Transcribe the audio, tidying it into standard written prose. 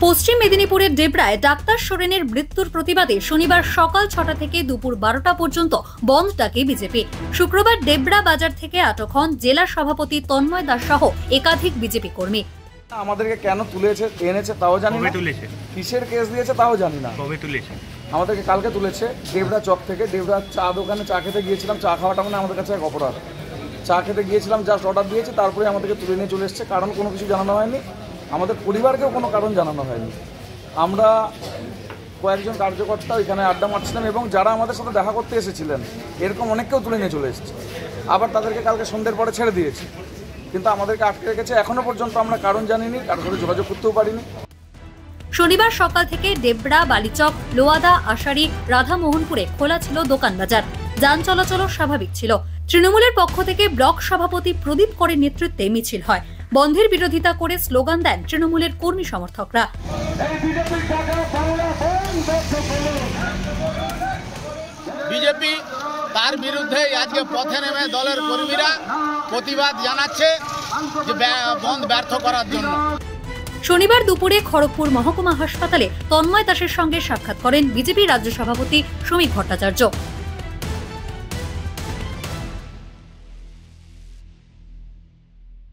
পশ্চিম মেদিনীপুরের ডেবরায় ডাক্তার সোরেনের মৃত্যুর প্রতিবাদে শনিবার সকাল ৬টা থেকে দুপুর ১২টা পর্যন্ত বন্ধ ডাকে বিজেপি। শুক্রবার ডেবরা বাজার থেকে আটক হন জেলা সভাপতি তন্ময় দাস সহ একাধিক বিজেপি কর্মী। আমাদেরকে কেন তুলেছে এনেছে তাও জানি না, কিসের কেস দিয়েছে তাও জানি না। আমাদেরকে কালকে তুলেছে ডেবরা চক থেকে। ডেবরা চা দোকানে চা খেতে গিয়েছিলাম, চা খাওয়াটা মানে আমাদের কাছে এক অপরাধ। চা খেতে গিয়েছিলাম, জাস্ট অর্ডার দিয়েছে, তারপরে আমাদেরকে তুলে নিয়ে চলে এসছে। কারণ কোনো কিছু জানানো হয়নি, আমাদের পরিবারকেও কোনো কারণ জানানো হয়নি। আমরা কয়েকজন কার্যকর্তা এখানে আড্ডা মারছিলাম এবং যারা আমাদের সাথে দেখা করতে এসেছিলেন এরকম অনেককেও তুলে নিয়ে চলে এসেছে। আবার তাদেরকে কালকে সন্ধ্যের পরে ছেড়ে দিয়েছে, কিন্তু আমাদেরকে আটকে রেখেছে। এখনো পর্যন্ত আমরা কারণ জানিনি, কারোর সাথে যোগাযোগ করতেও পারিনি। শনিবার সকাল থেকে ডেবরা, বালিচক, লোয়াদা, আশারি, রাধামোহনপুরে খোলা ছিল দোকান বাজার। যান চলাচলও স্বাভাবিক ছিল। তৃণমূলের পক্ষ থেকে ব্লক সভাপতি প্রদীপ করের নেতৃত্বে মিছিল হয়। বন্ধের বিরোধিতা করে স্লোগান দেন তৃণমূলের কর্মী সমর্থকরা। বিজেপি তার বিরুদ্ধে আজকে পথে নেমে দলের কর্মীরা প্রতিবাদ জানাচ্ছে যে বন্ধ ব্যর্থ করার জন্য। শনিবার দুপুরে খড়গপুর মহকুমা হাসপাতালে তন্ময় দাসের সঙ্গে সাক্ষাৎ করেন বিজেপি রাজ্য সভাপতি শ্রমিক ভট্টাচার্য।